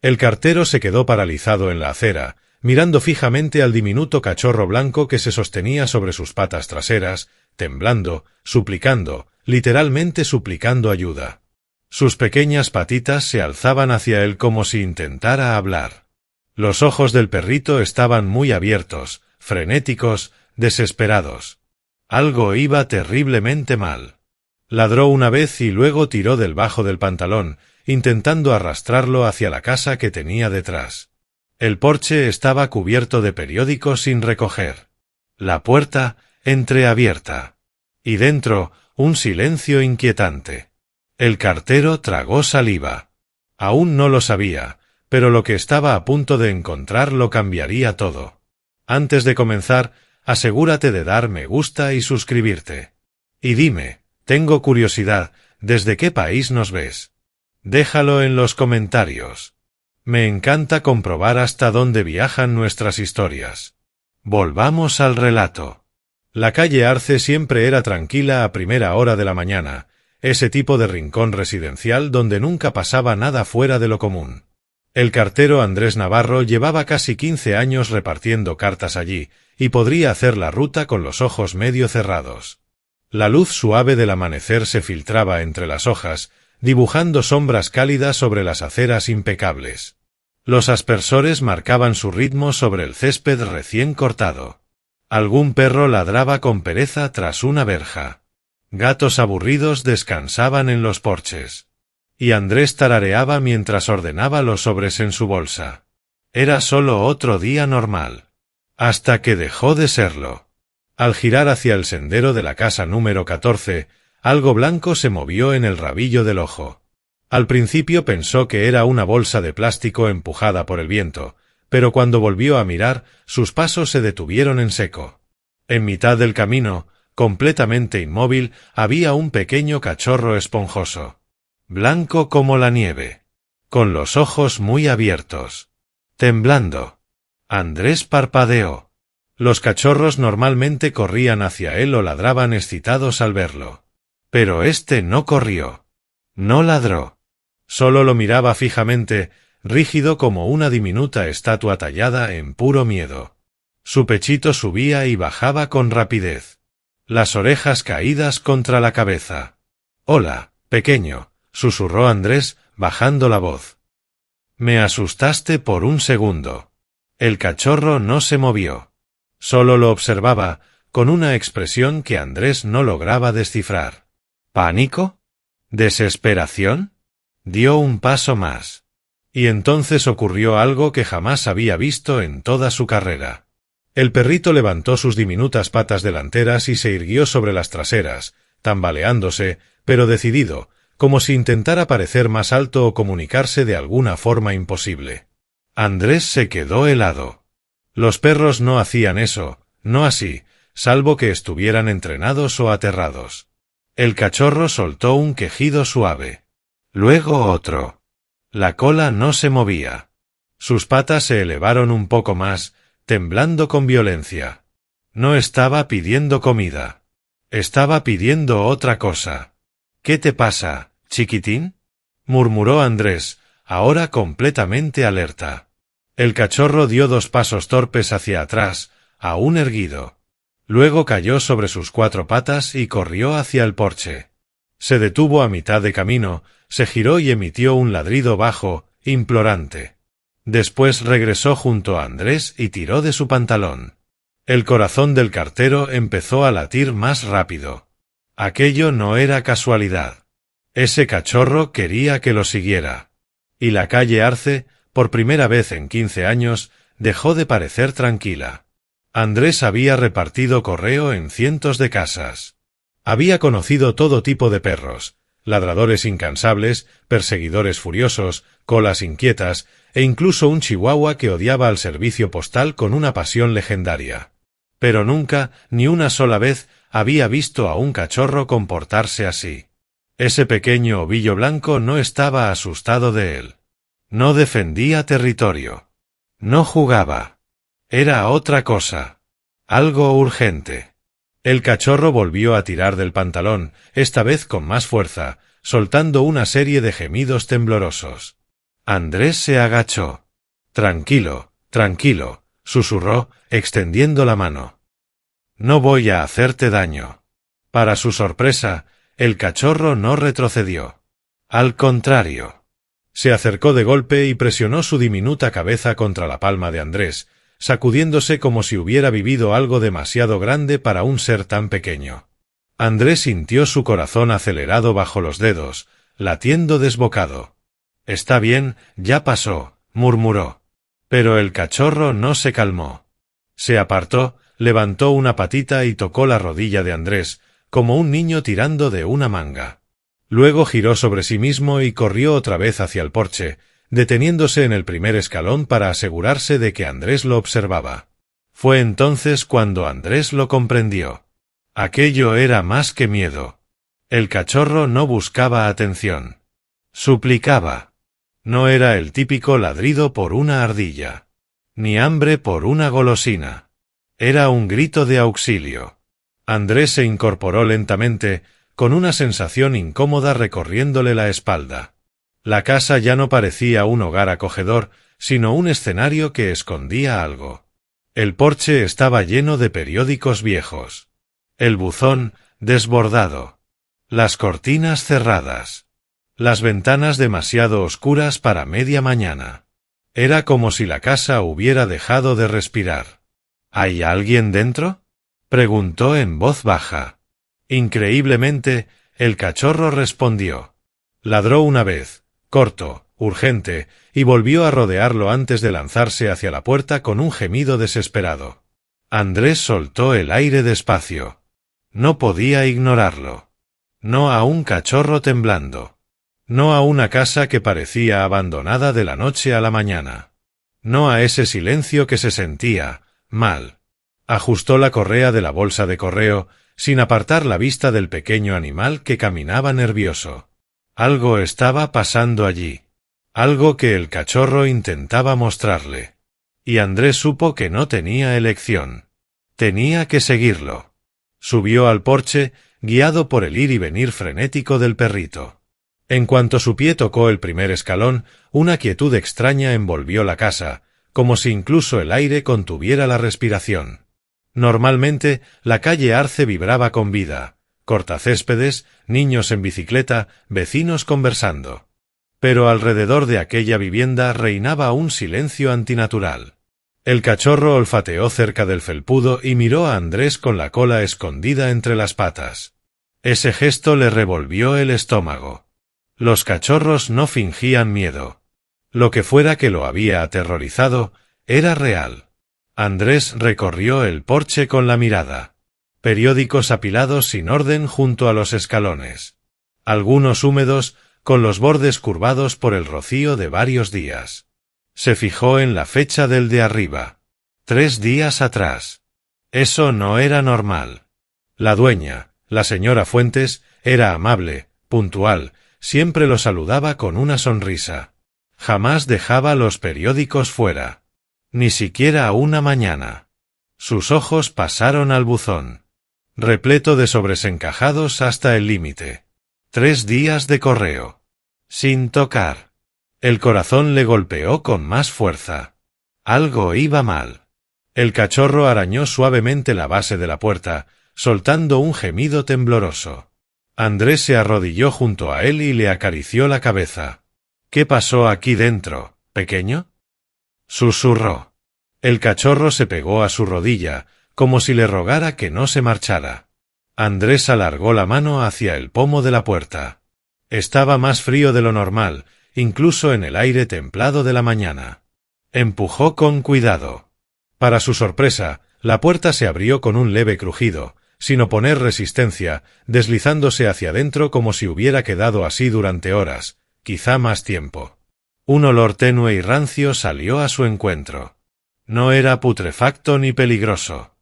El cartero se quedó paralizado en la acera, mirando fijamente al diminuto cachorro blanco que se sostenía sobre sus patas traseras, temblando, suplicando, literalmente suplicando ayuda. Sus pequeñas patitas se alzaban hacia él como si intentara hablar. Los ojos del perrito estaban muy abiertos, frenéticos, desesperados. Algo iba terriblemente mal. Ladró una vez y luego tiró del bajo del pantalón, intentando arrastrarlo hacia la casa que tenía detrás. El porche estaba cubierto de periódicos sin recoger. La puerta entreabierta. Y dentro, un silencio inquietante. El cartero tragó saliva. Aún no lo sabía, pero lo que estaba a punto de encontrar lo cambiaría todo. Antes de comenzar, asegúrate de dar me gusta y suscribirte. Y dime, tengo curiosidad, ¿desde qué país nos ves? Déjalo en los comentarios. Me encanta comprobar hasta dónde viajan nuestras historias. Volvamos al relato. La calle Arce siempre era tranquila a primera hora de la mañana, ese tipo de rincón residencial donde nunca pasaba nada fuera de lo común. El cartero Andrés Navarro llevaba casi 15 años repartiendo cartas allí, y podría hacer la ruta con los ojos medio cerrados. La luz suave del amanecer se filtraba entre las hojas, dibujando sombras cálidas sobre las aceras impecables. Los aspersores marcaban su ritmo sobre el césped recién cortado. Algún perro ladraba con pereza tras una verja. Gatos aburridos descansaban en los porches. Y Andrés tarareaba mientras ordenaba los sobres en su bolsa. Era solo otro día normal. Hasta que dejó de serlo. Al girar hacia el sendero de la casa número 14, algo blanco se movió en el rabillo del ojo. Al principio pensó que era una bolsa de plástico empujada por el viento, pero cuando volvió a mirar, sus pasos se detuvieron en seco. En mitad del camino, completamente inmóvil, había un pequeño cachorro esponjoso. Blanco como la nieve. Con los ojos muy abiertos. Temblando. Andrés parpadeó. Los cachorros normalmente corrían hacia él o ladraban excitados al verlo. Pero este no corrió. No ladró. Solo lo miraba fijamente, rígido como una diminuta estatua tallada en puro miedo. Su pechito subía y bajaba con rapidez. Las orejas caídas contra la cabeza. «Hola, pequeño», susurró Andrés, bajando la voz. «Me asustaste por un segundo». El cachorro no se movió. Solo lo observaba, con una expresión que Andrés no lograba descifrar. ¿Pánico? ¿Desesperación? Dio un paso más. Y entonces ocurrió algo que jamás había visto en toda su carrera. El perrito levantó sus diminutas patas delanteras y se irguió sobre las traseras, tambaleándose, pero decidido, como si intentara parecer más alto o comunicarse de alguna forma imposible. Andrés se quedó helado. Los perros no hacían eso, no así, salvo que estuvieran entrenados o aterrados. El cachorro soltó un quejido suave. Luego otro. La cola no se movía. Sus patas se elevaron un poco más, temblando con violencia. No estaba pidiendo comida. Estaba pidiendo otra cosa. «¿Qué te pasa, chiquitín?», murmuró Andrés, ahora completamente alerta. El cachorro dio 2 pasos torpes hacia atrás, aún erguido. Luego cayó sobre sus 4 patas y corrió hacia el porche. Se detuvo a mitad de camino, se giró y emitió un ladrido bajo, implorante. Después regresó junto a Andrés y tiró de su pantalón. El corazón del cartero empezó a latir más rápido. Aquello no era casualidad. Ese cachorro quería que lo siguiera. Y la calle Arce, por primera vez en 15 años, dejó de parecer tranquila. Andrés había repartido correo en cientos de casas. Había conocido todo tipo de perros, ladradores incansables, perseguidores furiosos, colas inquietas, e incluso un chihuahua que odiaba al servicio postal con una pasión legendaria. Pero nunca, ni una sola vez, había visto a un cachorro comportarse así. Ese pequeño ovillo blanco no estaba asustado de él. No defendía territorio. No jugaba. Era otra cosa. Algo urgente. El cachorro volvió a tirar del pantalón, esta vez con más fuerza, soltando una serie de gemidos temblorosos. Andrés se agachó. Tranquilo, tranquilo, susurró, extendiendo la mano. No voy a hacerte daño. Para su sorpresa, el cachorro no retrocedió. Al contrario. Se acercó de golpe y presionó su diminuta cabeza contra la palma de Andrés, sacudiéndose como si hubiera vivido algo demasiado grande para un ser tan pequeño. Andrés sintió su corazón acelerado bajo los dedos, latiendo desbocado. «Está bien, ya pasó», murmuró. Pero el cachorro no se calmó. Se apartó, levantó una patita y tocó la rodilla de Andrés, como un niño tirando de una manga. Luego giró sobre sí mismo y corrió otra vez hacia el porche, deteniéndose en el primer escalón para asegurarse de que Andrés lo observaba. Fue entonces cuando Andrés lo comprendió. Aquello era más que miedo. El cachorro no buscaba atención. Suplicaba. No era el típico ladrido por una ardilla, ni hambre por una golosina. Era un grito de auxilio. Andrés se incorporó lentamente, con una sensación incómoda recorriéndole la espalda. La casa ya no parecía un hogar acogedor, sino un escenario que escondía algo. El porche estaba lleno de periódicos viejos. El buzón, desbordado. Las cortinas cerradas. Las ventanas demasiado oscuras para media mañana. Era como si la casa hubiera dejado de respirar. ¿Hay alguien dentro?, preguntó en voz baja. Increíblemente, el cachorro respondió. Ladró una vez, corto, urgente, y volvió a rodearlo antes de lanzarse hacia la puerta con un gemido desesperado. Andrés soltó el aire despacio. No podía ignorarlo. No a un cachorro temblando. No a una casa que parecía abandonada de la noche a la mañana. No a ese silencio que se sentía mal. Ajustó la correa de la bolsa de correo, sin apartar la vista del pequeño animal que caminaba nervioso. Algo estaba pasando allí. Algo que el cachorro intentaba mostrarle. Y Andrés supo que no tenía elección. Tenía que seguirlo. Subió al porche, guiado por el ir y venir frenético del perrito. En cuanto su pie tocó el primer escalón, una quietud extraña envolvió la casa, como si incluso el aire contuviera la respiración. Normalmente, la calle Arce vibraba con vida, cortacéspedes, niños en bicicleta, vecinos conversando. Pero alrededor de aquella vivienda reinaba un silencio antinatural. El cachorro olfateó cerca del felpudo y miró a Andrés con la cola escondida entre las patas. Ese gesto le revolvió el estómago. Los cachorros no fingían miedo. Lo que fuera que lo había aterrorizado, era real. Andrés recorrió el porche con la mirada. Periódicos apilados sin orden junto a los escalones. Algunos húmedos, con los bordes curvados por el rocío de varios días. Se fijó en la fecha del de arriba. 3 días atrás. Eso no era normal. La dueña, la señora Fuentes, era amable, puntual, siempre lo saludaba con una sonrisa. Jamás dejaba los periódicos fuera. Ni siquiera una mañana. Sus ojos pasaron al buzón. Repleto de sobres encajados hasta el límite. 3 días de correo. Sin tocar. El corazón le golpeó con más fuerza. Algo iba mal. El cachorro arañó suavemente la base de la puerta, soltando un gemido tembloroso. Andrés se arrodilló junto a él y le acarició la cabeza. «¿Qué pasó aquí dentro, pequeño?», susurró. El cachorro se pegó a su rodilla, como si le rogara que no se marchara. Andrés alargó la mano hacia el pomo de la puerta. Estaba más frío de lo normal, incluso en el aire templado de la mañana. Empujó con cuidado. Para su sorpresa, la puerta se abrió con un leve crujido, sin oponer resistencia, deslizándose hacia adentro como si hubiera quedado así durante horas, quizá más tiempo. Un olor tenue y rancio salió a su encuentro. No era putrefacto ni peligroso.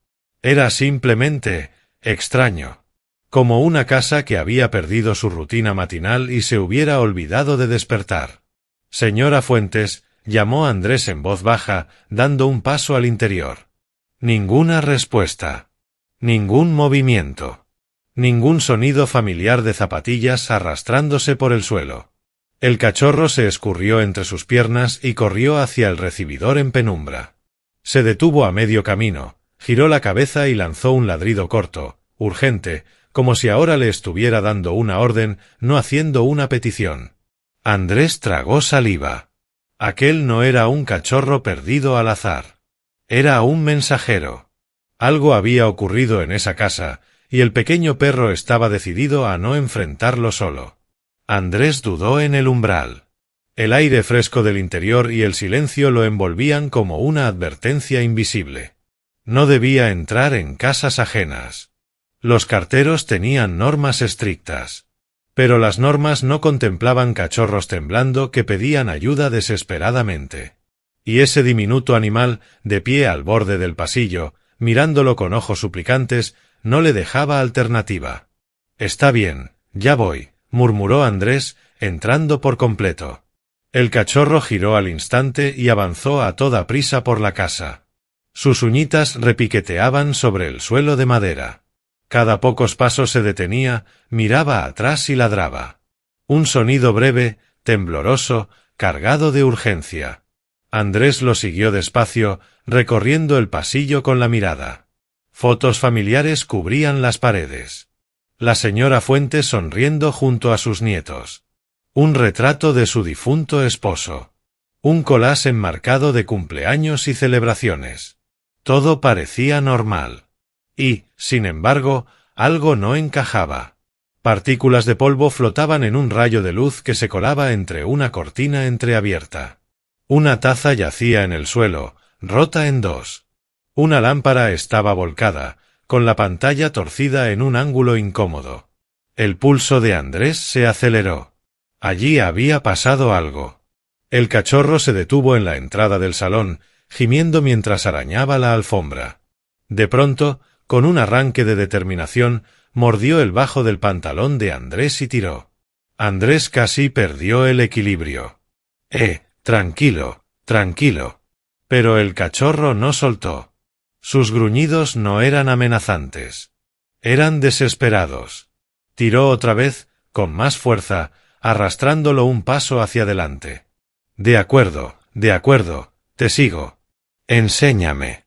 Era simplemente extraño. Como una casa que había perdido su rutina matinal y se hubiera olvidado de despertar. «Señora Fuentes», llamó Andrés en voz baja, dando un paso al interior. Ninguna respuesta. Ningún movimiento. Ningún sonido familiar de zapatillas arrastrándose por el suelo. El cachorro se escurrió entre sus piernas y corrió hacia el recibidor en penumbra. Se detuvo a medio camino, giró la cabeza y lanzó un ladrido corto, urgente, como si ahora le estuviera dando una orden, no haciendo una petición. Andrés tragó saliva. Aquel no era un cachorro perdido al azar. Era un mensajero. Algo había ocurrido en esa casa, y el pequeño perro estaba decidido a no enfrentarlo solo. Andrés dudó en el umbral. El aire fresco del interior y el silencio lo envolvían como una advertencia invisible. No debía entrar en casas ajenas. Los carteros tenían normas estrictas. Pero las normas no contemplaban cachorros temblando que pedían ayuda desesperadamente. Y ese diminuto animal, de pie al borde del pasillo, mirándolo con ojos suplicantes, no le dejaba alternativa. «Está bien, ya voy», murmuró Andrés, entrando por completo. El cachorro giró al instante y avanzó a toda prisa por la casa. Sus uñitas repiqueteaban sobre el suelo de madera. Cada pocos pasos se detenía, miraba atrás y ladraba. Un sonido breve, tembloroso, cargado de urgencia. Andrés lo siguió despacio, recorriendo el pasillo con la mirada. Fotos familiares cubrían las paredes. La señora Fuentes sonriendo junto a sus nietos. Un retrato de su difunto esposo. Un collage enmarcado de cumpleaños y celebraciones. Todo parecía normal. Y, sin embargo, algo no encajaba. Partículas de polvo flotaban en un rayo de luz que se colaba entre una cortina entreabierta. Una taza yacía en el suelo, rota en dos. Una lámpara estaba volcada, con la pantalla torcida en un ángulo incómodo. El pulso de Andrés se aceleró. Allí había pasado algo. El cachorro se detuvo en la entrada del salón, gimiendo mientras arañaba la alfombra. De pronto, con un arranque de determinación, mordió el bajo del pantalón de Andrés y tiró. Andrés casi perdió el equilibrio. Tranquilo, tranquilo. Pero el cachorro no soltó. Sus gruñidos no eran amenazantes. Eran desesperados. Tiró otra vez, con más fuerza, arrastrándolo un paso hacia adelante. De acuerdo, te sigo. Enséñame.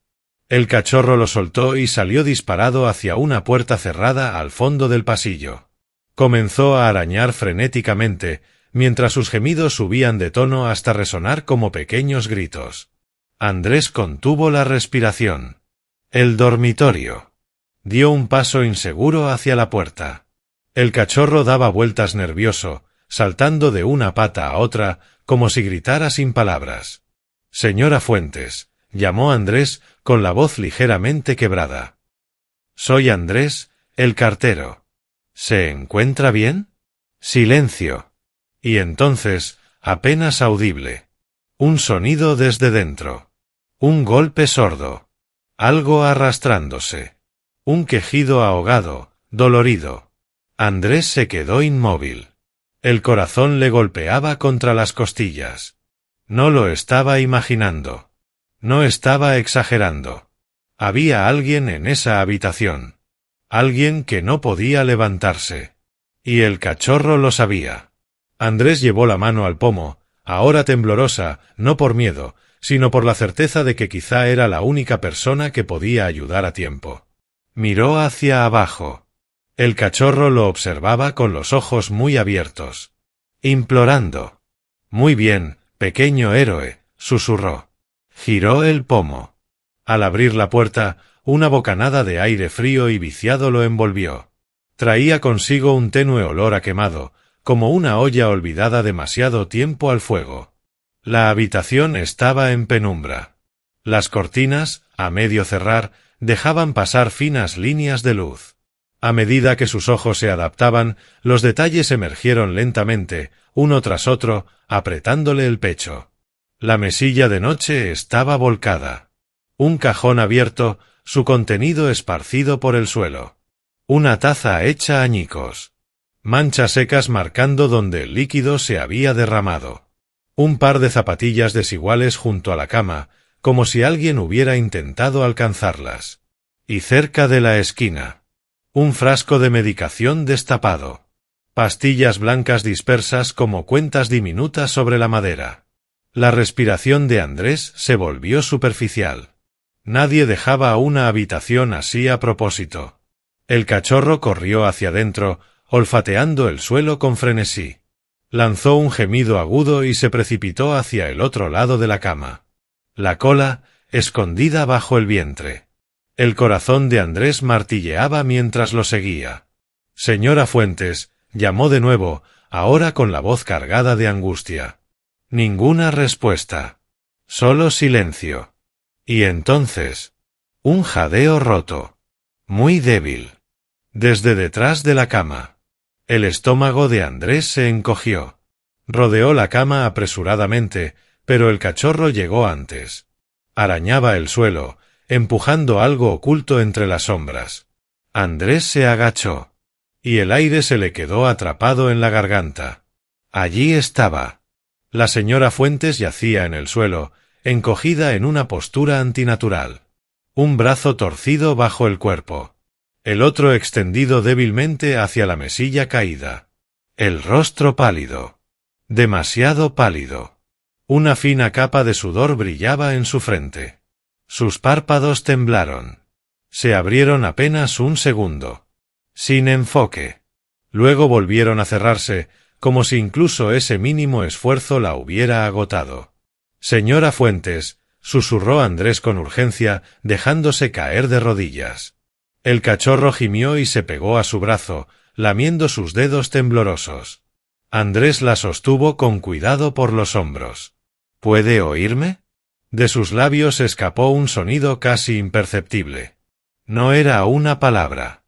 El cachorro lo soltó y salió disparado hacia una puerta cerrada al fondo del pasillo. Comenzó a arañar frenéticamente, mientras sus gemidos subían de tono hasta resonar como pequeños gritos. Andrés contuvo la respiración. El dormitorio. Dio un paso inseguro hacia la puerta. El cachorro daba vueltas nervioso, saltando de una pata a otra, como si gritara sin palabras. «Señora Fuentes», llamó Andrés con la voz ligeramente quebrada. «Soy Andrés, el cartero. ¿Se encuentra bien?» Silencio. Y entonces, apenas audible. Un sonido desde dentro. Un golpe sordo. Algo arrastrándose. Un quejido ahogado, dolorido. Andrés se quedó inmóvil. El corazón le golpeaba contra las costillas. No lo estaba imaginando. No estaba exagerando. Había alguien en esa habitación. Alguien que no podía levantarse. Y el cachorro lo sabía. Andrés llevó la mano al pomo, ahora temblorosa, no por miedo, sino por la certeza de que quizá era la única persona que podía ayudar a tiempo. Miró hacia abajo. El cachorro lo observaba con los ojos muy abiertos. Implorando. «Muy bien, pequeño héroe», susurró. Giró el pomo. Al abrir la puerta, una bocanada de aire frío y viciado lo envolvió. Traía consigo un tenue olor a quemado, como una olla olvidada demasiado tiempo al fuego. La habitación estaba en penumbra. Las cortinas, a medio cerrar, dejaban pasar finas líneas de luz. A medida que sus ojos se adaptaban, los detalles emergieron lentamente, uno tras otro, apretándole el pecho. La mesilla de noche estaba volcada. Un cajón abierto, su contenido esparcido por el suelo. Una taza hecha añicos. Manchas secas marcando donde el líquido se había derramado. Un par de zapatillas desiguales junto a la cama, como si alguien hubiera intentado alcanzarlas. Y cerca de la esquina. Un frasco de medicación destapado. Pastillas blancas dispersas como cuentas diminutas sobre la madera. La respiración de Andrés se volvió superficial. Nadie dejaba una habitación así a propósito. El cachorro corrió hacia dentro, olfateando el suelo con frenesí. Lanzó un gemido agudo y se precipitó hacia el otro lado de la cama. La cola, escondida bajo el vientre. El corazón de Andrés martilleaba mientras lo seguía. «Señora Fuentes», llamó de nuevo, ahora con la voz cargada de angustia. Ninguna respuesta. Solo silencio. Y entonces, un jadeo roto. Muy débil. Desde detrás de la cama. El estómago de Andrés se encogió. Rodeó la cama apresuradamente, pero el cachorro llegó antes. Arañaba el suelo, empujando algo oculto entre las sombras. Andrés se agachó. Y el aire se le quedó atrapado en la garganta. Allí estaba. La señora Fuentes yacía en el suelo, encogida en una postura antinatural. Un brazo torcido bajo el cuerpo. El otro extendido débilmente hacia la mesilla caída. El rostro pálido. Demasiado pálido. Una fina capa de sudor brillaba en su frente. Sus párpados temblaron. Se abrieron apenas un segundo. Sin enfoque. Luego volvieron a cerrarse, como si incluso ese mínimo esfuerzo la hubiera agotado. «Señora Fuentes», susurró Andrés con urgencia, dejándose caer de rodillas. El cachorro gimió y se pegó a su brazo, lamiendo sus dedos temblorosos. Andrés la sostuvo con cuidado por los hombros. «¿Puede oírme?» De sus labios escapó un sonido casi imperceptible. No era una palabra.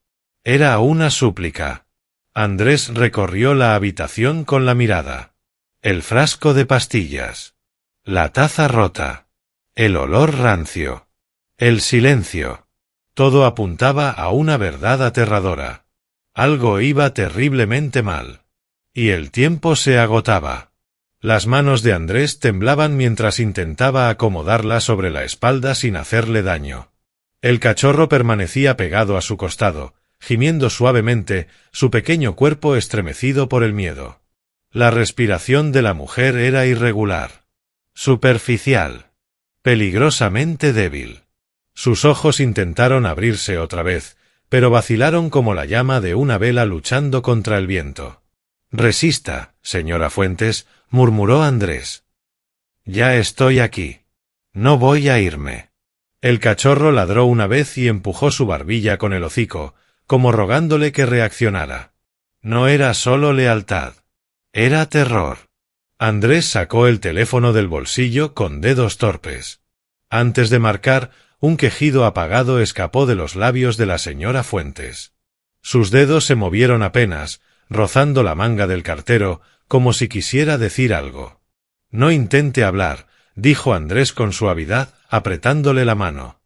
Era una súplica. Andrés recorrió la habitación con la mirada. El frasco de pastillas. La taza rota. El olor rancio. El silencio. Todo apuntaba a una verdad aterradora. Algo iba terriblemente mal. Y el tiempo se agotaba. Las manos de Andrés temblaban mientras intentaba acomodarla sobre la espalda sin hacerle daño. El cachorro permanecía pegado a su costado, gimiendo suavemente, su pequeño cuerpo estremecido por el miedo. La respiración de la mujer era irregular, superficial, peligrosamente débil. Sus ojos intentaron abrirse otra vez, pero vacilaron como la llama de una vela luchando contra el viento. «Resista, señora Fuentes», murmuró Andrés. «Ya estoy aquí. No voy a irme». El cachorro ladró una vez y empujó su barbilla con el hocico, como rogándole que reaccionara. No era solo lealtad. Era terror. Andrés sacó el teléfono del bolsillo con dedos torpes. Antes de marcar, un quejido apagado escapó de los labios de la señora Fuentes. Sus dedos se movieron apenas, rozando la manga del cartero, como si quisiera decir algo. «No intente hablar», dijo Andrés con suavidad, apretándole la mano.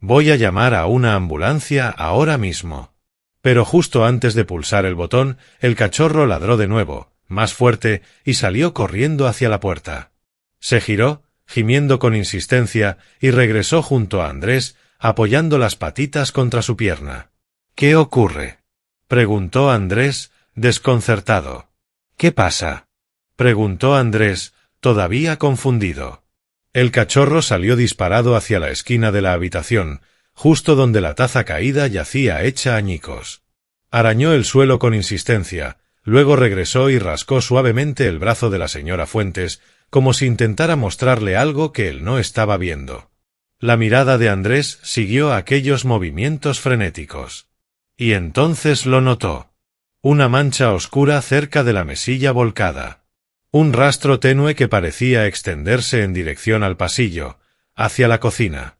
«Voy a llamar a una ambulancia ahora mismo». Pero justo antes de pulsar el botón, el cachorro ladró de nuevo, más fuerte, y salió corriendo hacia la puerta. Se giró, gimiendo con insistencia, y regresó junto a Andrés, apoyando las patitas contra su pierna. «¿Qué ocurre?», preguntó Andrés, desconcertado. «¿Qué pasa?», preguntó Andrés, todavía confundido. El cachorro salió disparado hacia la esquina de la habitación, justo donde la taza caída yacía hecha añicos. Arañó el suelo con insistencia, luego regresó y rascó suavemente el brazo de la señora Fuentes, como si intentara mostrarle algo que él no estaba viendo. La mirada de Andrés siguió aquellos movimientos frenéticos. Y entonces lo notó. Una mancha oscura cerca de la mesilla volcada. Un rastro tenue que parecía extenderse en dirección al pasillo, hacia la cocina.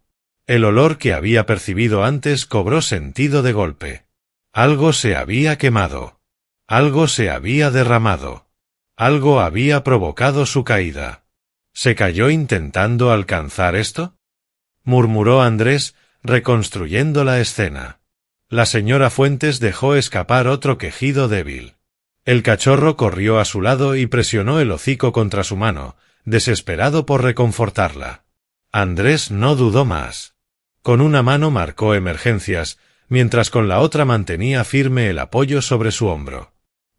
El olor que había percibido antes cobró sentido de golpe. Algo se había quemado. Algo se había derramado. Algo había provocado su caída. ¿Se cayó intentando alcanzar esto?, murmuró Andrés, reconstruyendo la escena. La señora Fuentes dejó escapar otro quejido débil. El cachorro corrió a su lado y presionó el hocico contra su mano, desesperado por reconfortarla. Andrés no dudó más. Con una mano marcó emergencias, mientras con la otra mantenía firme el apoyo sobre su hombro.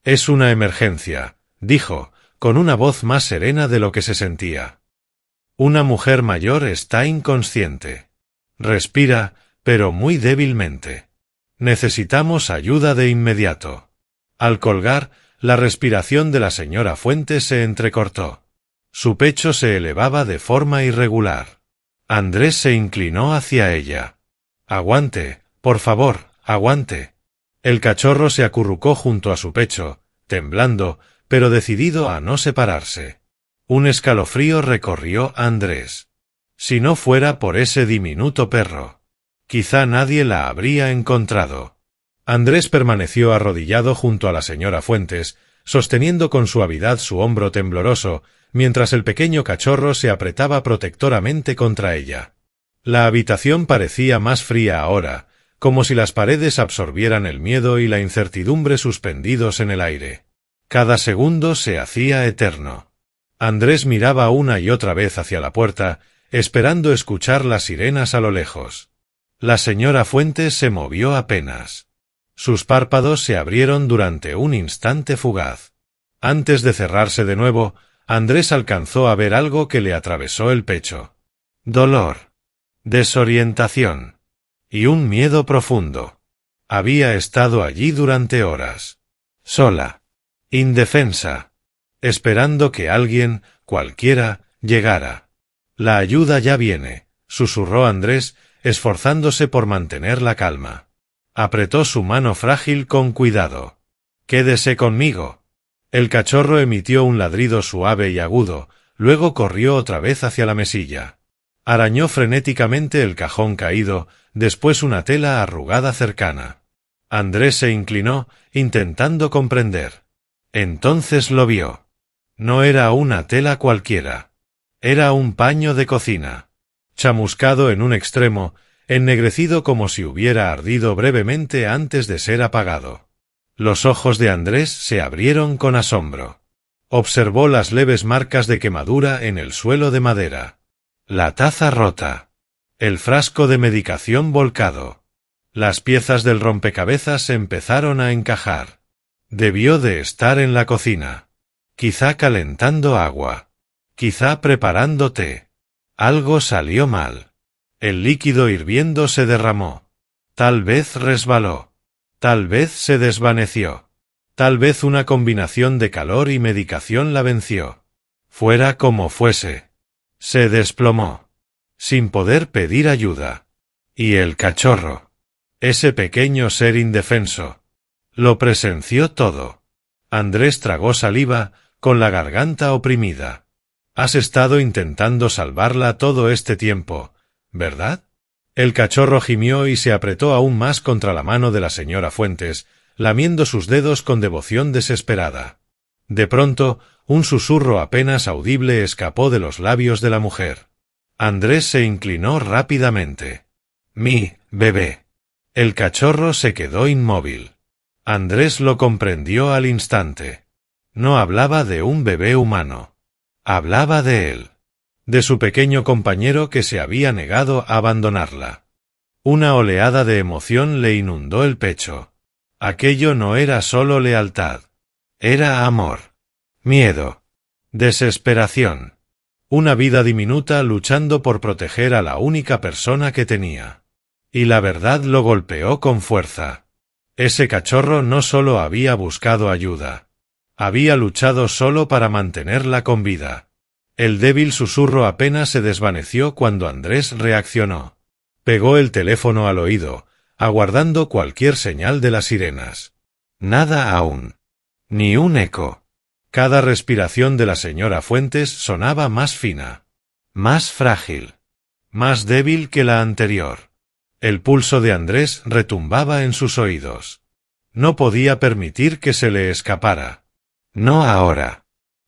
Es una emergencia, dijo, con una voz más serena de lo que se sentía. Una mujer mayor está inconsciente. Respira, pero muy débilmente. Necesitamos ayuda de inmediato. Al colgar, la respiración de la señora Fuentes se entrecortó. Su pecho se elevaba de forma irregular. Andrés se inclinó hacia ella. Aguante, por favor, aguante. El cachorro se acurrucó junto a su pecho, temblando, pero decidido a no separarse. Un escalofrío recorrió a Andrés. Si no fuera por ese diminuto perro, quizá nadie la habría encontrado. Andrés permaneció arrodillado junto a la señora Fuentes, sosteniendo con suavidad su hombro tembloroso, mientras el pequeño cachorro se apretaba protectoramente contra ella. La habitación parecía más fría ahora, como si las paredes absorbieran el miedo y la incertidumbre suspendidos en el aire. Cada segundo se hacía eterno. Andrés miraba una y otra vez hacia la puerta, esperando escuchar las sirenas a lo lejos. La señora Fuentes se movió apenas. Sus párpados se abrieron durante un instante fugaz. Antes de cerrarse de nuevo, Andrés alcanzó a ver algo que le atravesó el pecho. Dolor, desorientación y un miedo profundo. Había estado allí durante horas, sola, indefensa, esperando que alguien, cualquiera, llegara. La ayuda ya viene, susurró Andrés, esforzándose por mantener la calma. Apretó su mano frágil con cuidado. Quédese conmigo. El cachorro emitió un ladrido suave y agudo, luego corrió otra vez hacia la mesilla. Arañó frenéticamente el cajón caído, después una tela arrugada cercana. Andrés se inclinó, intentando comprender. Entonces lo vio. No era una tela cualquiera. Era un paño de cocina. Chamuscado en un extremo, ennegrecido como si hubiera ardido brevemente antes de ser apagado. Los ojos de Andrés se abrieron con asombro. Observó las leves marcas de quemadura en el suelo de madera. La taza rota. El frasco de medicación volcado. Las piezas del rompecabezas empezaron a encajar. Debió de estar en la cocina. Quizá calentando agua. Quizá preparando té. Algo salió mal. El líquido hirviendo se derramó. Tal vez resbaló. Tal vez se desvaneció. Tal vez una combinación de calor y medicación la venció. Fuera como fuese. Se desplomó. Sin poder pedir ayuda. Y el cachorro. Ese pequeño ser indefenso. Lo presenció todo. Andrés tragó saliva, con la garganta oprimida. Has estado intentando salvarla todo este tiempo, ¿verdad? El cachorro gimió y se apretó aún más contra la mano de la señora Fuentes, lamiendo sus dedos con devoción desesperada. De pronto, un susurro apenas audible escapó de los labios de la mujer. Andrés se inclinó rápidamente. Mi bebé. El cachorro se quedó inmóvil. Andrés lo comprendió al instante. No hablaba de un bebé humano. Hablaba de él. De su pequeño compañero que se había negado a abandonarla. Una oleada de emoción le inundó el pecho. Aquello no era solo lealtad. Era amor. Miedo. Desesperación. Una vida diminuta luchando por proteger a la única persona que tenía. Y la verdad lo golpeó con fuerza. Ese cachorro no solo había buscado ayuda. Había luchado solo para mantenerla con vida. El débil susurro apenas se desvaneció cuando Andrés reaccionó. Pegó el teléfono al oído, aguardando cualquier señal de las sirenas. Nada aún. Ni un eco. Cada respiración de la señora Fuentes sonaba más fina, más frágil, más débil que la anterior. El pulso de Andrés retumbaba en sus oídos. No podía permitir que se le escapara. No ahora.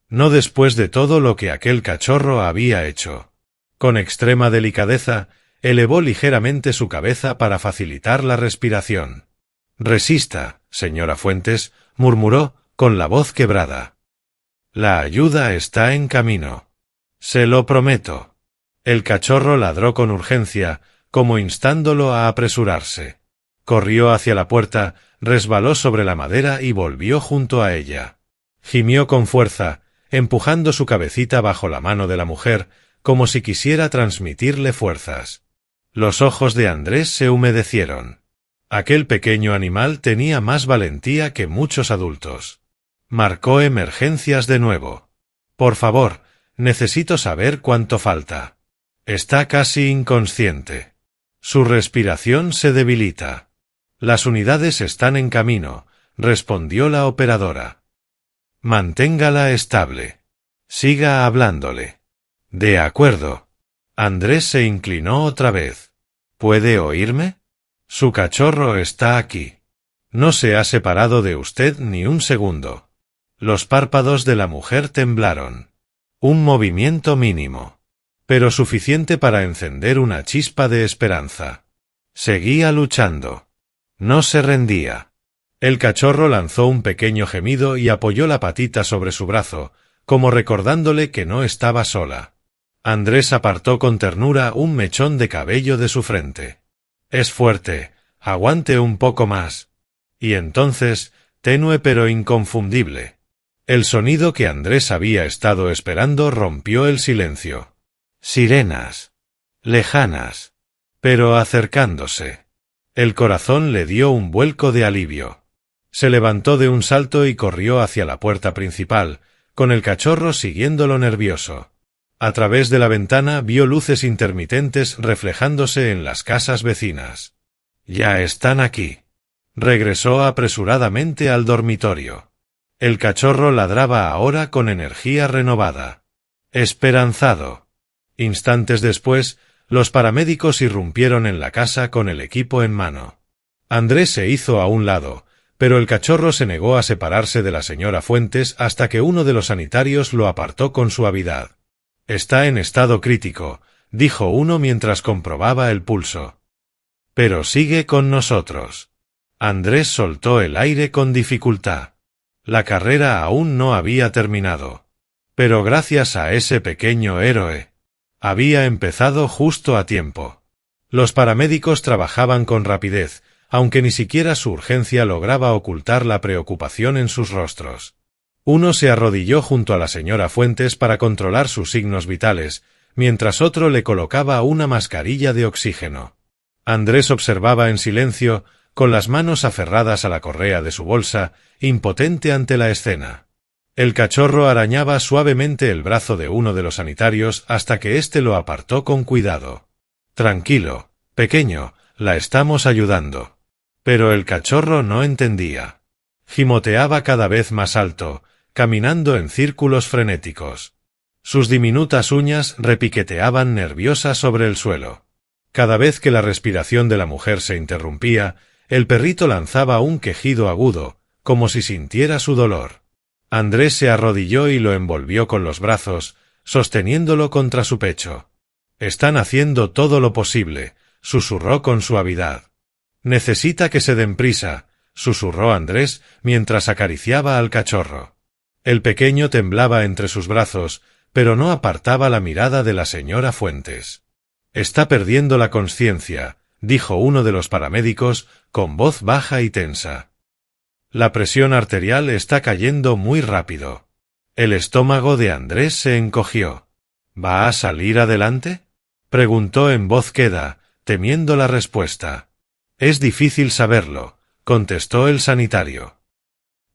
No después de todo lo que aquel cachorro había hecho. Con extrema delicadeza, elevó ligeramente su cabeza para facilitar la respiración. Resista, señora Fuentes, murmuró, con la voz quebrada. La ayuda está en camino. Se lo prometo. El cachorro ladró con urgencia, como instándolo a apresurarse. Corrió hacia la puerta, resbaló sobre la madera y volvió junto a ella. Gimió con fuerza, empujando su cabecita bajo la mano de la mujer, como si quisiera transmitirle fuerzas. Los ojos de Andrés se humedecieron. Aquel pequeño animal tenía más valentía que muchos adultos. Marcó emergencias de nuevo. Por favor, necesito saber cuánto falta. Está casi inconsciente. Su respiración se debilita. Las unidades están en camino, respondió la operadora. Manténgala estable. Siga hablándole. De acuerdo. Andrés se inclinó otra vez. ¿Puede oírme? Su cachorro está aquí. No se ha separado de usted ni un segundo. Los párpados de la mujer temblaron. Un movimiento mínimo, pero suficiente para encender una chispa de esperanza. Seguía luchando. No se rendía. El cachorro lanzó un pequeño gemido y apoyó la patita sobre su brazo, como recordándole que no estaba sola. Andrés apartó con ternura un mechón de cabello de su frente. Es fuerte, aguante un poco más. Y entonces, tenue pero inconfundible. El sonido que Andrés había estado esperando rompió el silencio. Sirenas. Lejanas. Pero acercándose. El corazón le dio un vuelco de alivio. Se levantó de un salto y corrió hacia la puerta principal, con el cachorro siguiéndolo nervioso. A través de la ventana vio luces intermitentes reflejándose en las casas vecinas. Ya están aquí. Regresó apresuradamente al dormitorio. El cachorro ladraba ahora con energía renovada. Esperanzado. Instantes después, los paramédicos irrumpieron en la casa con el equipo en mano. Andrés se hizo a un lado, pero el cachorro se negó a separarse de la señora Fuentes hasta que uno de los sanitarios lo apartó con suavidad. Está en estado crítico, dijo uno mientras comprobaba el pulso. Pero sigue con nosotros. Andrés soltó el aire con dificultad. La carrera aún no había terminado. Pero gracias a ese pequeño héroe, había empezado justo a tiempo. Los paramédicos trabajaban con rapidez, aunque ni siquiera su urgencia lograba ocultar la preocupación en sus rostros. Uno se arrodilló junto a la señora Fuentes para controlar sus signos vitales, mientras otro le colocaba una mascarilla de oxígeno. Andrés observaba en silencio, con las manos aferradas a la correa de su bolsa, impotente ante la escena. El cachorro arañaba suavemente el brazo de uno de los sanitarios hasta que éste lo apartó con cuidado. Tranquilo, pequeño, la estamos ayudando. Pero el cachorro no entendía. Gimoteaba cada vez más alto, caminando en círculos frenéticos. Sus diminutas uñas repiqueteaban nerviosas sobre el suelo. Cada vez que la respiración de la mujer se interrumpía, el perrito lanzaba un quejido agudo, como si sintiera su dolor. Andrés se arrodilló y lo envolvió con los brazos, sosteniéndolo contra su pecho. Están haciendo todo lo posible, susurró con suavidad. Necesita que se den prisa, susurró Andrés mientras acariciaba al cachorro. El pequeño temblaba entre sus brazos, pero no apartaba la mirada de la señora Fuentes. Está perdiendo la conciencia, dijo uno de los paramédicos, con voz baja y tensa. La presión arterial está cayendo muy rápido. El estómago de Andrés se encogió. ¿Va a salir adelante?, preguntó en voz queda, temiendo la respuesta. Es difícil saberlo, contestó el sanitario.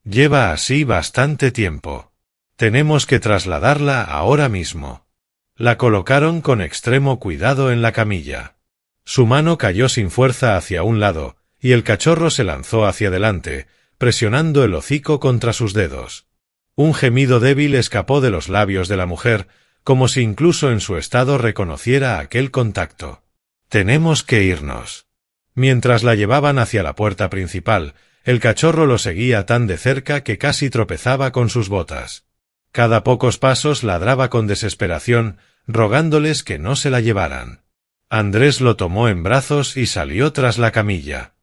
Lleva así bastante tiempo. Tenemos que trasladarla ahora mismo. La colocaron con extremo cuidado en la camilla. Su mano cayó sin fuerza hacia un lado, y el cachorro se lanzó hacia adelante, presionando el hocico contra sus dedos. Un gemido débil escapó de los labios de la mujer, como si incluso en su estado reconociera aquel contacto. Tenemos que irnos. Mientras la llevaban hacia la puerta principal, el cachorro lo seguía tan de cerca que casi tropezaba con sus botas. Cada pocos pasos ladraba con desesperación, rogándoles que no se la llevaran. Andrés lo tomó en brazos y salió tras la camilla.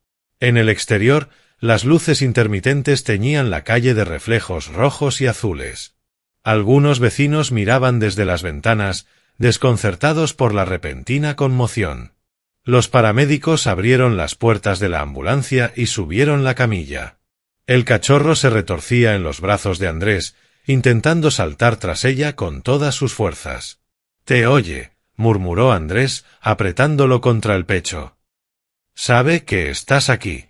En el exterior, las luces intermitentes teñían la calle de reflejos rojos y azules. Algunos vecinos miraban desde las ventanas, desconcertados por la repentina conmoción. Los paramédicos abrieron las puertas de la ambulancia y subieron la camilla. El cachorro se retorcía en los brazos de Andrés, intentando saltar tras ella con todas sus fuerzas. «Te oye», murmuró Andrés, apretándolo contra el pecho. «Sabe que estás aquí».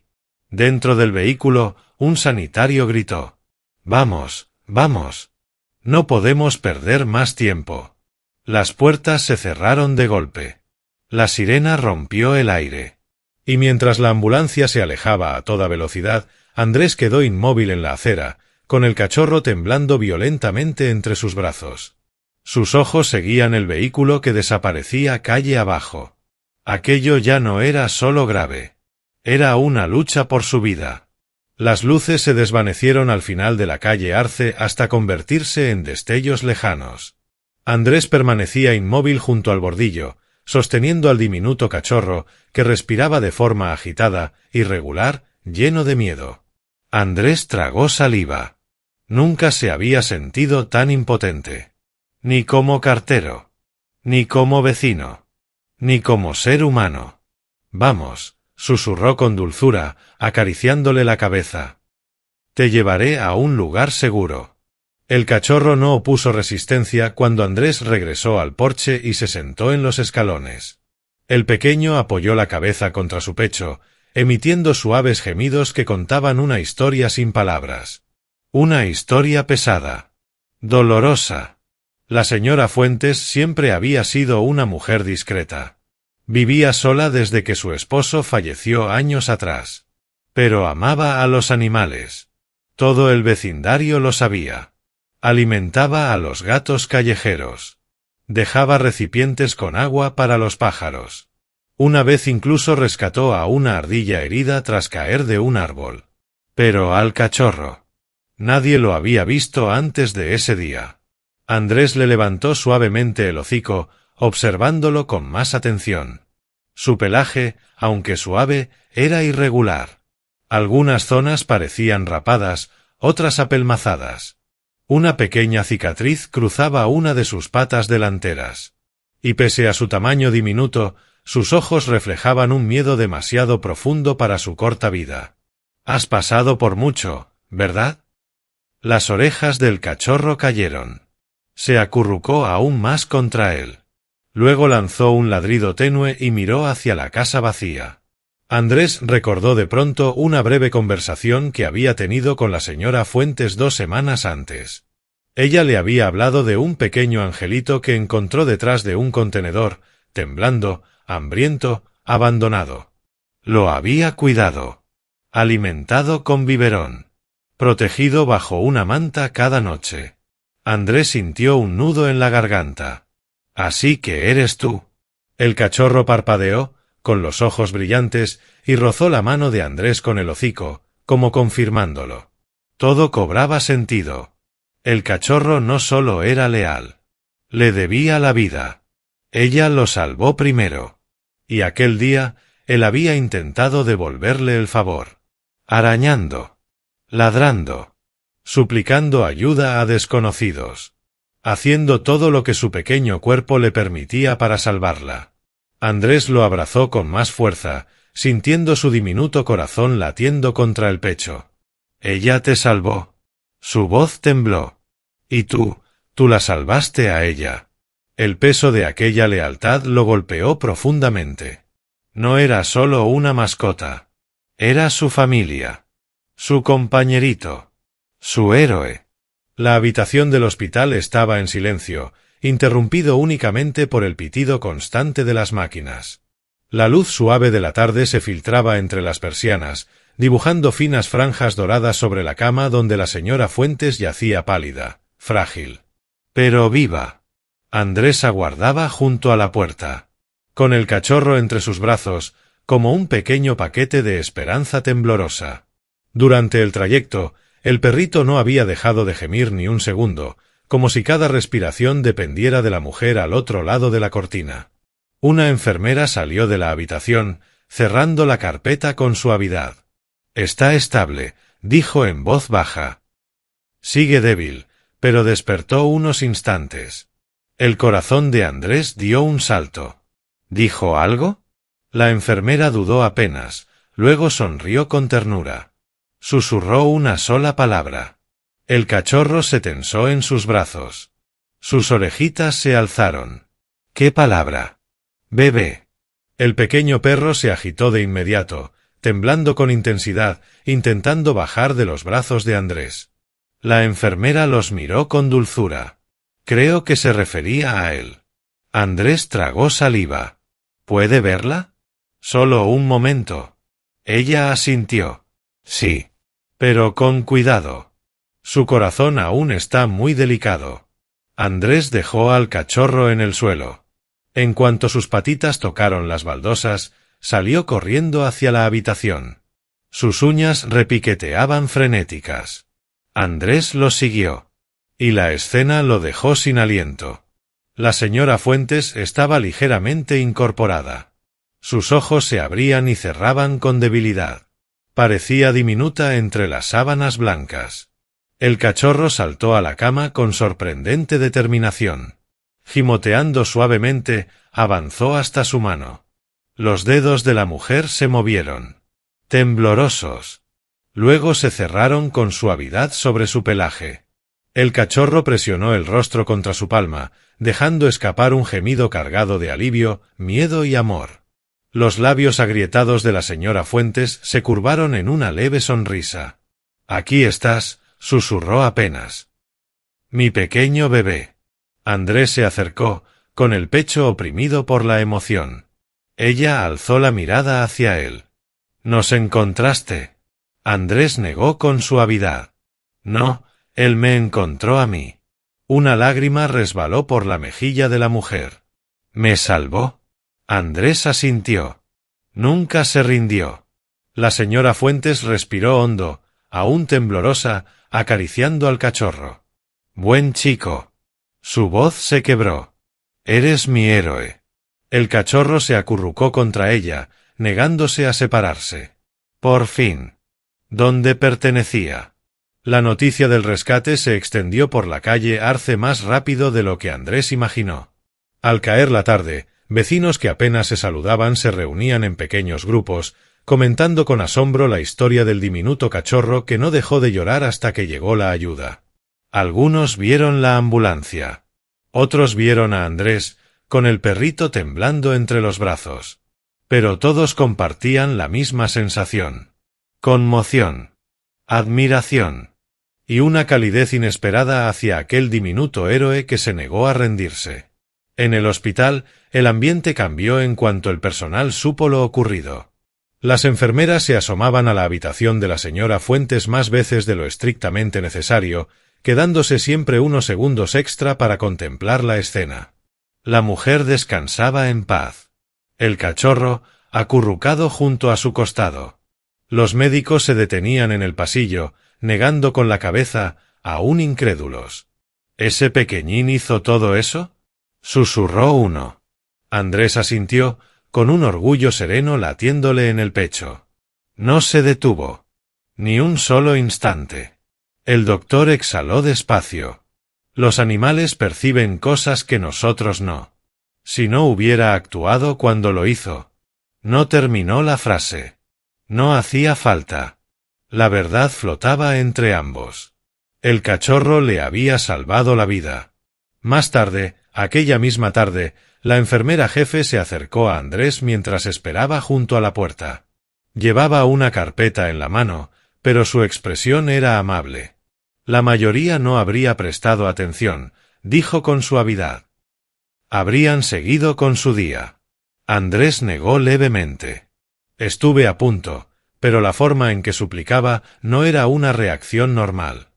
Dentro del vehículo, un sanitario gritó. «Vamos, vamos. No podemos perder más tiempo». Las puertas se cerraron de golpe. La sirena rompió el aire. Y mientras la ambulancia se alejaba a toda velocidad, Andrés quedó inmóvil en la acera, con el cachorro temblando violentamente entre sus brazos. Sus ojos seguían el vehículo que desaparecía calle abajo. Aquello ya no era solo grave. Era una lucha por su vida. Las luces se desvanecieron al final de la calle Arce hasta convertirse en destellos lejanos. Andrés permanecía inmóvil junto al bordillo, sosteniendo al diminuto cachorro, que respiraba de forma agitada, irregular, lleno de miedo. Andrés tragó saliva. Nunca se había sentido tan impotente. Ni como cartero. Ni como vecino. Ni como ser humano. «Vamos», susurró con dulzura, acariciándole la cabeza. «Te llevaré a un lugar seguro». El cachorro no opuso resistencia cuando Andrés regresó al porche y se sentó en los escalones. El pequeño apoyó la cabeza contra su pecho, emitiendo suaves gemidos que contaban una historia sin palabras. Una historia pesada. Dolorosa. La señora Fuentes siempre había sido una mujer discreta. Vivía sola desde que su esposo falleció años atrás. Pero amaba a los animales. Todo el vecindario lo sabía. Alimentaba a los gatos callejeros. Dejaba recipientes con agua para los pájaros. Una vez incluso rescató a una ardilla herida tras caer de un árbol. Pero al cachorro. Nadie lo había visto antes de ese día. Andrés le levantó suavemente el hocico, observándolo con más atención. Su pelaje, aunque suave, era irregular. Algunas zonas parecían rapadas, otras apelmazadas. Una pequeña cicatriz cruzaba una de sus patas delanteras. Y pese a su tamaño diminuto, sus ojos reflejaban un miedo demasiado profundo para su corta vida. «Has pasado por mucho, ¿verdad?». Las orejas del cachorro cayeron. Se acurrucó aún más contra él. Luego lanzó un ladrido tenue y miró hacia la casa vacía. Andrés recordó de pronto una breve conversación que había tenido con la señora Fuentes 2 semanas antes. Ella le había hablado de un pequeño angelito que encontró detrás de un contenedor, temblando, hambriento, abandonado. Lo había cuidado. Alimentado con biberón. Protegido bajo una manta cada noche. Andrés sintió un nudo en la garganta. «Así que eres tú». El cachorro parpadeó, con los ojos brillantes, y rozó la mano de Andrés con el hocico, como confirmándolo. Todo cobraba sentido. El cachorro no solo era leal. Le debía la vida. Ella lo salvó primero. Y aquel día, él había intentado devolverle el favor. Arañando. Ladrando. Suplicando ayuda a desconocidos. Haciendo todo lo que su pequeño cuerpo le permitía para salvarla. Andrés lo abrazó con más fuerza, sintiendo su diminuto corazón latiendo contra el pecho. «Ella te salvó». Su voz tembló. «Y tú la salvaste a ella». El peso de aquella lealtad lo golpeó profundamente. No era solo una mascota. Era su familia. Su compañerito. Su héroe. La habitación del hospital estaba en silencio, interrumpido únicamente por el pitido constante de las máquinas. La luz suave de la tarde se filtraba entre las persianas, dibujando finas franjas doradas sobre la cama donde la señora Fuentes yacía pálida, frágil. Pero viva. Andrés aguardaba junto a la puerta, con el cachorro entre sus brazos, como un pequeño paquete de esperanza temblorosa. Durante el trayecto, el perrito no había dejado de gemir ni un segundo, como si cada respiración dependiera de la mujer al otro lado de la cortina. Una enfermera salió de la habitación, cerrando la carpeta con suavidad. «Está estable», dijo en voz baja. «Sigue débil, pero despertó unos instantes». El corazón de Andrés dio un salto. «¿Dijo algo?». La enfermera dudó apenas, luego sonrió con ternura. Susurró una sola palabra. El cachorro se tensó en sus brazos. Sus orejitas se alzaron. ¿Qué palabra? Bebé. El pequeño perro se agitó de inmediato, temblando con intensidad, intentando bajar de los brazos de Andrés. La enfermera los miró con dulzura. Creo que se refería a él. Andrés tragó saliva. ¿Puede verla? Solo un momento. Ella asintió. Sí. Pero con cuidado. Su corazón aún está muy delicado. Andrés dejó al cachorro en el suelo. En cuanto sus patitas tocaron las baldosas, salió corriendo hacia la habitación. Sus uñas repiqueteaban frenéticas. Andrés lo siguió. Y la escena lo dejó sin aliento. La señora Fuentes estaba ligeramente incorporada. Sus ojos se abrían y cerraban con debilidad. Parecía diminuta entre las sábanas blancas. El cachorro saltó a la cama con sorprendente determinación. Gimoteando suavemente, avanzó hasta su mano. Los dedos de la mujer se movieron. Temblorosos. Luego se cerraron con suavidad sobre su pelaje. El cachorro presionó el rostro contra su palma, dejando escapar un gemido cargado de alivio, miedo y amor. Los labios agrietados de la señora Fuentes se curvaron en una leve sonrisa. «Aquí estás», susurró apenas. «Mi pequeño bebé». Andrés se acercó, con el pecho oprimido por la emoción. Ella alzó la mirada hacia él. «¿Nos encontraste?» Andrés negó con suavidad. «No, él me encontró a mí». Una lágrima resbaló por la mejilla de la mujer. «¿Me salvó?» Andrés asintió. Nunca se rindió. La señora Fuentes respiró hondo, aún temblorosa, acariciando al cachorro. «Buen chico». Su voz se quebró. «Eres mi héroe». El cachorro se acurrucó contra ella, negándose a separarse. Por fin. ¿Dónde pertenecía? La noticia del rescate se extendió por la calle Arce más rápido de lo que Andrés imaginó. Al caer la tarde, vecinos que apenas se saludaban se reunían en pequeños grupos, comentando con asombro la historia del diminuto cachorro que no dejó de llorar hasta que llegó la ayuda. Algunos vieron la ambulancia. Otros vieron a Andrés, con el perrito temblando entre los brazos. Pero todos compartían la misma sensación. Conmoción. Admiración. Y una calidez inesperada hacia aquel diminuto héroe que se negó a rendirse. En el hospital, el ambiente cambió en cuanto el personal supo lo ocurrido. Las enfermeras se asomaban a la habitación de la señora Fuentes más veces de lo estrictamente necesario, quedándose siempre unos segundos extra para contemplar la escena. La mujer descansaba en paz. El cachorro, acurrucado junto a su costado. Los médicos se detenían en el pasillo, negando con la cabeza, aún incrédulos. ¿Ese pequeñín hizo todo eso?, susurró uno. Andrés asintió, con un orgullo sereno latiéndole en el pecho. No se detuvo. Ni un solo instante. El doctor exhaló despacio. Los animales perciben cosas que nosotros no. Si no hubiera actuado cuando lo hizo. No terminó la frase. No hacía falta. La verdad flotaba entre ambos. El cachorro le había salvado la vida. Más tarde, aquella misma tarde, la enfermera jefe se acercó a Andrés mientras esperaba junto a la puerta. Llevaba una carpeta en la mano, pero su expresión era amable. La mayoría no habría prestado atención, dijo con suavidad. Habrían seguido con su día. Andrés negó levemente. Estuve a punto, pero la forma en que suplicaba no era una reacción normal.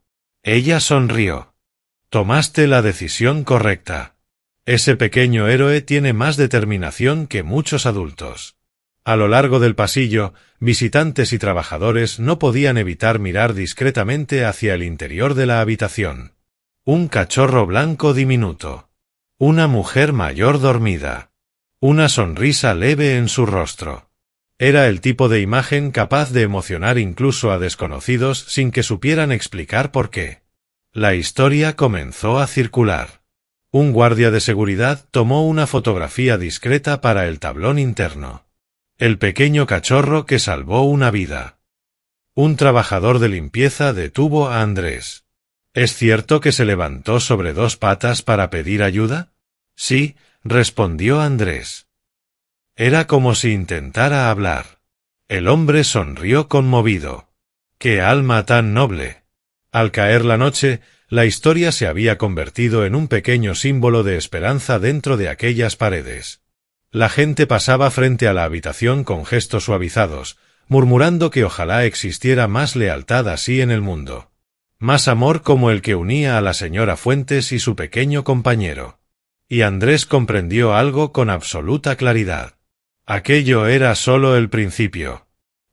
Ella sonrió. Tomaste la decisión correcta. Ese pequeño héroe tiene más determinación que muchos adultos. A lo largo del pasillo, visitantes y trabajadores no podían evitar mirar discretamente hacia el interior de la habitación. Un cachorro blanco diminuto. Una mujer mayor dormida. Una sonrisa leve en su rostro. Era el tipo de imagen capaz de emocionar incluso a desconocidos sin que supieran explicar por qué. La historia comenzó a circular. Un guardia de seguridad tomó una fotografía discreta para el tablón interno. El pequeño cachorro que salvó una vida. Un trabajador de limpieza detuvo a Andrés. ¿Es cierto que se levantó sobre dos patas para pedir ayuda? Sí, respondió Andrés. Era como si intentara hablar. El hombre sonrió conmovido. ¡Qué alma tan noble! Al caer la noche, la historia se había convertido en un pequeño símbolo de esperanza dentro de aquellas paredes. La gente pasaba frente a la habitación con gestos suavizados, murmurando que ojalá existiera más lealtad así en el mundo. Más amor como el que unía a la señora Fuentes y su pequeño compañero. Y Andrés comprendió algo con absoluta claridad. Aquello era solo el principio.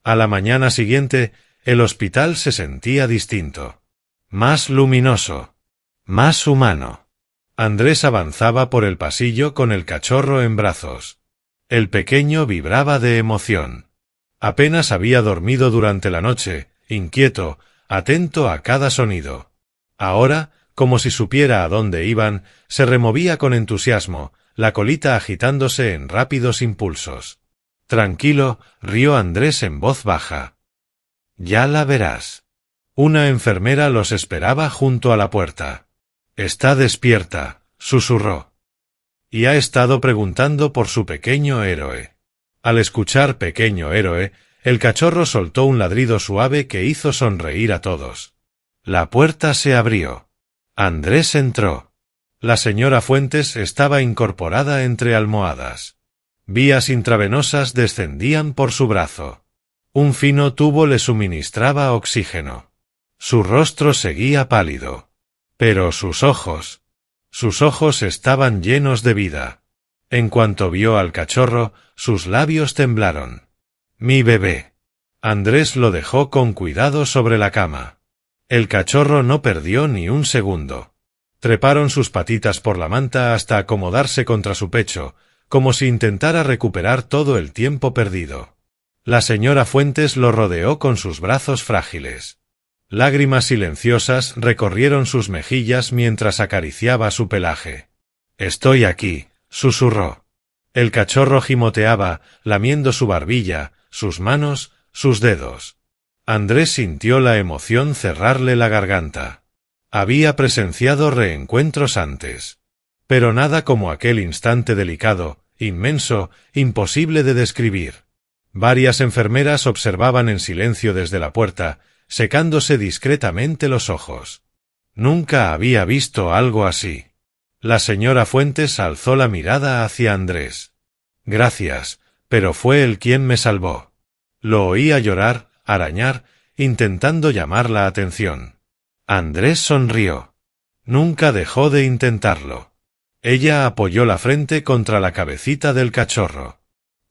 A la mañana siguiente, el hospital se sentía distinto. Más luminoso. Más humano. Andrés avanzaba por el pasillo con el cachorro en brazos. El pequeño vibraba de emoción. Apenas había dormido durante la noche, inquieto, atento a cada sonido. Ahora, como si supiera a dónde iban, se removía con entusiasmo, la colita agitándose en rápidos impulsos. Tranquilo, rió Andrés en voz baja. Ya la verás. Una enfermera los esperaba junto a la puerta. Está despierta, susurró. Y ha estado preguntando por su pequeño héroe. Al escuchar pequeño héroe, el cachorro soltó un ladrido suave que hizo sonreír a todos. La puerta se abrió. Andrés entró. La señora Fuentes estaba incorporada entre almohadas. Vías intravenosas descendían por su brazo. Un fino tubo le suministraba oxígeno. Su rostro seguía pálido. Pero sus ojos estaban llenos de vida. En cuanto vio al cachorro, sus labios temblaron. Mi bebé. Andrés lo dejó con cuidado sobre la cama. El cachorro no perdió ni un segundo. Treparon sus patitas por la manta hasta acomodarse contra su pecho, como si intentara recuperar todo el tiempo perdido. La señora Fuentes lo rodeó con sus brazos frágiles. Lágrimas silenciosas recorrieron sus mejillas mientras acariciaba su pelaje. Estoy aquí, susurró. El cachorro gimoteaba, lamiendo su barbilla, sus manos, sus dedos. Andrés sintió la emoción cerrarle la garganta. Había presenciado reencuentros antes. Pero nada como aquel instante delicado, inmenso, imposible de describir. Varias enfermeras observaban en silencio desde la puerta, secándose discretamente los ojos. Nunca había visto algo así. La señora Fuentes alzó la mirada hacia Andrés. Gracias, pero fue él quien me salvó. Lo oía llorar, arañar, intentando llamar la atención. Andrés sonrió. Nunca dejó de intentarlo. Ella apoyó la frente contra la cabecita del cachorro.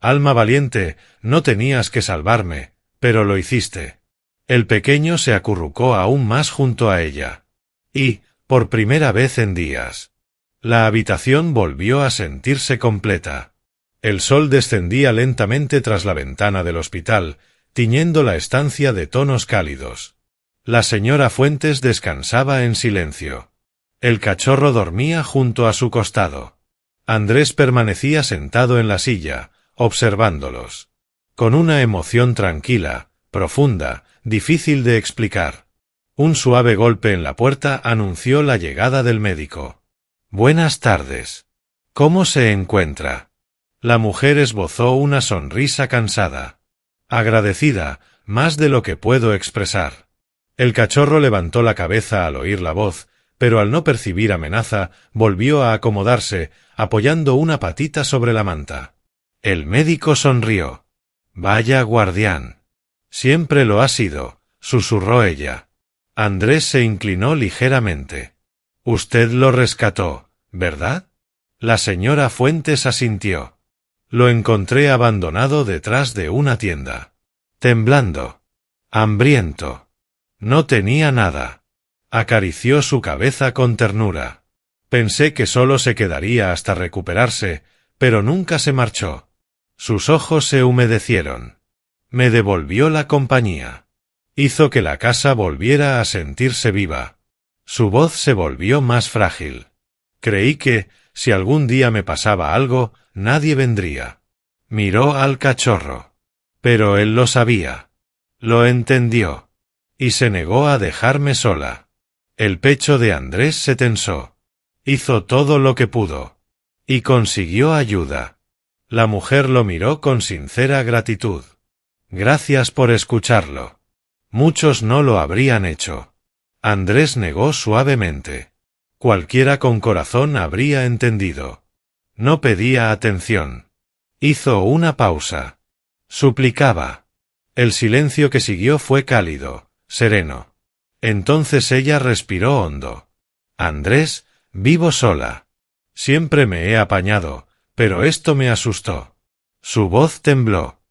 Alma valiente, no tenías que salvarme, pero lo hiciste. El pequeño se acurrucó aún más junto a ella. Y, por primera vez en días, la habitación volvió a sentirse completa. El sol descendía lentamente tras la ventana del hospital, tiñendo la estancia de tonos cálidos. La señora Fuentes descansaba en silencio. El cachorro dormía junto a su costado. Andrés permanecía sentado en la silla, observándolos. Con una emoción tranquila, profunda, difícil de explicar. Un suave golpe en la puerta anunció la llegada del médico. Buenas tardes. ¿Cómo se encuentra? La mujer esbozó una sonrisa cansada. Agradecida, más de lo que puedo expresar. El cachorro levantó la cabeza al oír la voz, pero al no percibir amenaza, volvió a acomodarse, apoyando una patita sobre la manta. El médico sonrió. Vaya guardián. Siempre lo ha sido, susurró ella. Andrés se inclinó ligeramente. Usted lo rescató, ¿verdad? La señora Fuentes asintió. Lo encontré abandonado detrás de una tienda. Temblando. Hambriento. No tenía nada. Acarició su cabeza con ternura. Pensé que solo se quedaría hasta recuperarse, pero nunca se marchó. Sus ojos se humedecieron. Me devolvió la compañía. Hizo que la casa volviera a sentirse viva. Su voz se volvió más frágil. Creí que, si algún día me pasaba algo, nadie vendría. Miró al cachorro. Pero él lo sabía. Lo entendió. Y se negó a dejarme sola. El pecho de Andrés se tensó. Hizo todo lo que pudo. Y consiguió ayuda. La mujer lo miró con sincera gratitud. Gracias por escucharlo. Muchos no lo habrían hecho. Andrés negó suavemente. Cualquiera con corazón habría entendido. No pedía atención. Hizo una pausa. Suplicaba. El silencio que siguió fue cálido, sereno. Entonces ella respiró hondo. Andrés, vivo sola. Siempre me he apañado, pero esto me asustó. Su voz tembló.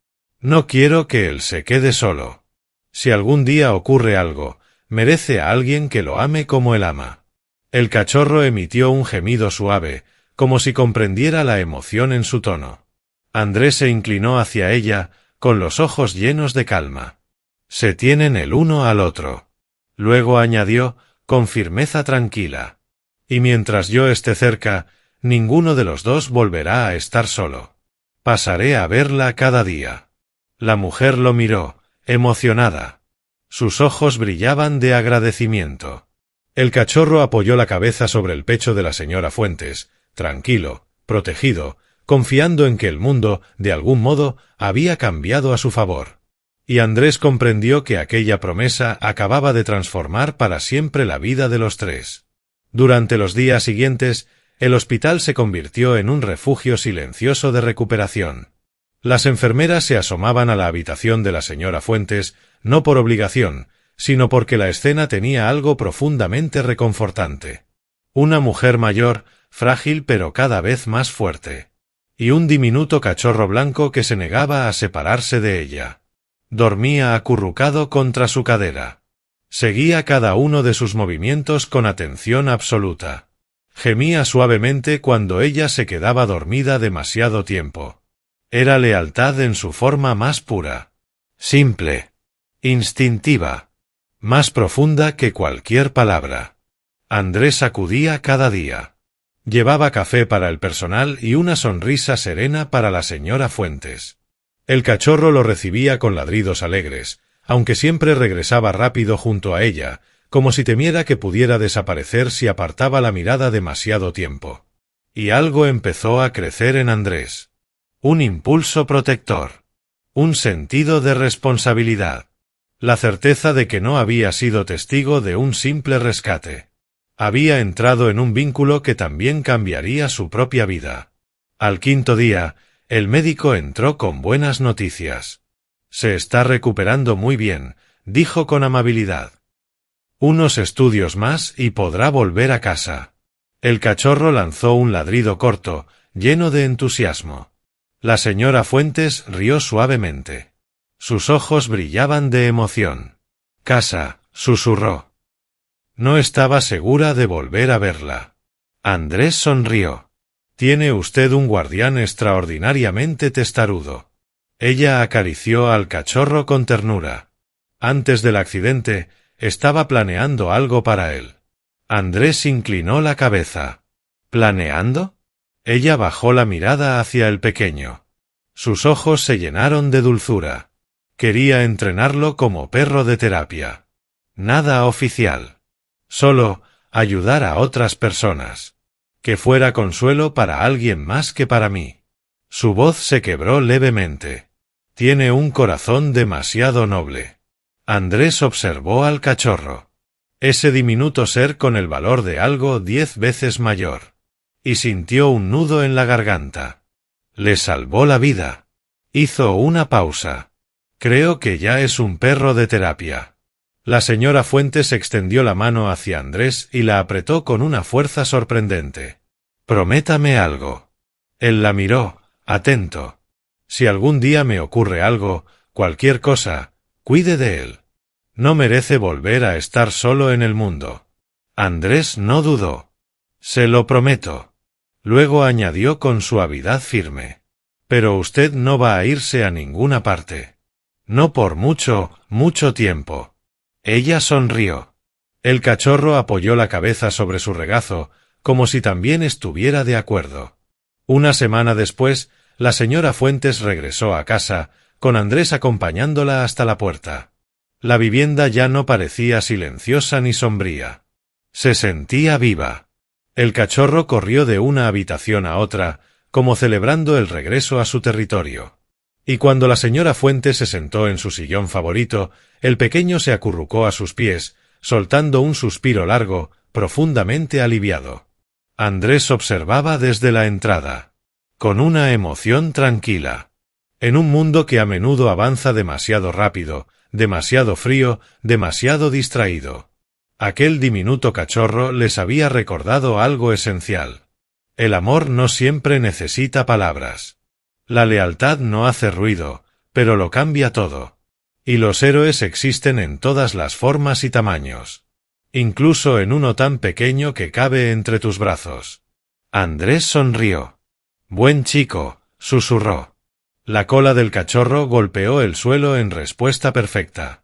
No quiero que él se quede solo. Si algún día ocurre algo, merece a alguien que lo ame como él ama. El cachorro emitió un gemido suave, como si comprendiera la emoción en su tono. Andrés se inclinó hacia ella, con los ojos llenos de calma. Se tienen el uno al otro. Luego añadió, con firmeza tranquila. Y mientras yo esté cerca, ninguno de los dos volverá a estar solo. Pasaré a verla cada día. La mujer lo miró, emocionada. Sus ojos brillaban de agradecimiento. El cachorro apoyó la cabeza sobre el pecho de la señora Fuentes, tranquilo, protegido, confiando en que el mundo, de algún modo, había cambiado a su favor. Y Andrés comprendió que aquella promesa acababa de transformar para siempre la vida de los tres. Durante los días siguientes, el hospital se convirtió en un refugio silencioso de recuperación. Las enfermeras se asomaban a la habitación de la señora Fuentes, no por obligación, sino porque la escena tenía algo profundamente reconfortante. Una mujer mayor, frágil pero cada vez más fuerte. Y un diminuto cachorro blanco que se negaba a separarse de ella. Dormía acurrucado contra su cadera. Seguía cada uno de sus movimientos con atención absoluta. Gemía suavemente cuando ella se quedaba dormida demasiado tiempo. Era lealtad en su forma más pura. Simple. Instintiva. Más profunda que cualquier palabra. Andrés acudía cada día. Llevaba café para el personal y una sonrisa serena para la señora Fuentes. El cachorro lo recibía con ladridos alegres, aunque siempre regresaba rápido junto a ella, como si temiera que pudiera desaparecer si apartaba la mirada demasiado tiempo. Y algo empezó a crecer en Andrés. Un impulso protector. Un sentido de responsabilidad. La certeza de que no había sido testigo de un simple rescate. Había entrado en un vínculo que también cambiaría su propia vida. Al quinto día, el médico entró con buenas noticias. Se está recuperando muy bien, dijo con amabilidad. Unos estudios más y podrá volver a casa. El cachorro lanzó un ladrido corto, lleno de entusiasmo. La señora Fuentes rió suavemente. Sus ojos brillaban de emoción. Casa, susurró. No estaba segura de volver a verla. Andrés sonrió. Tiene usted un guardián extraordinariamente testarudo. Ella acarició al cachorro con ternura. Antes del accidente, estaba planeando algo para él. Andrés inclinó la cabeza. ¿Planeando? Ella bajó la mirada hacia el pequeño. Sus ojos se llenaron de dulzura. Quería entrenarlo como perro de terapia. Nada oficial. Solo ayudar a otras personas. Que fuera consuelo para alguien más que para mí. Su voz se quebró levemente. Tiene un corazón demasiado noble. Andrés observó al cachorro. Ese diminuto ser con el valor de algo 10 veces mayor. Y sintió un nudo en la garganta. Le salvó la vida. Hizo una pausa. Creo que ya es un perro de terapia. La señora Fuentes extendió la mano hacia Andrés y la apretó con una fuerza sorprendente. Prométame algo. Él la miró, atento. Si algún día me ocurre algo, cualquier cosa, cuide de él. No merece volver a estar solo en el mundo. Andrés no dudó. Se lo prometo. Luego añadió con suavidad firme. Pero usted no va a irse a ninguna parte. No por mucho, mucho tiempo. Ella sonrió. El cachorro apoyó la cabeza sobre su regazo, como si también estuviera de acuerdo. Una semana después, la señora Fuentes regresó a casa, con Andrés acompañándola hasta la puerta. La vivienda ya no parecía silenciosa ni sombría. Se sentía viva. El cachorro corrió de una habitación a otra, como celebrando el regreso a su territorio. Y cuando la señora Fuentes se sentó en su sillón favorito, el pequeño se acurrucó a sus pies, soltando un suspiro largo, profundamente aliviado. Andrés observaba desde la entrada, con una emoción tranquila. En un mundo que a menudo avanza demasiado rápido, demasiado frío, demasiado distraído. Aquel diminuto cachorro les había recordado algo esencial. El amor no siempre necesita palabras. La lealtad no hace ruido, pero lo cambia todo. Y los héroes existen en todas las formas y tamaños. Incluso en uno tan pequeño que cabe entre tus brazos. Andrés sonrió. «Buen chico», susurró. La cola del cachorro golpeó el suelo en respuesta perfecta.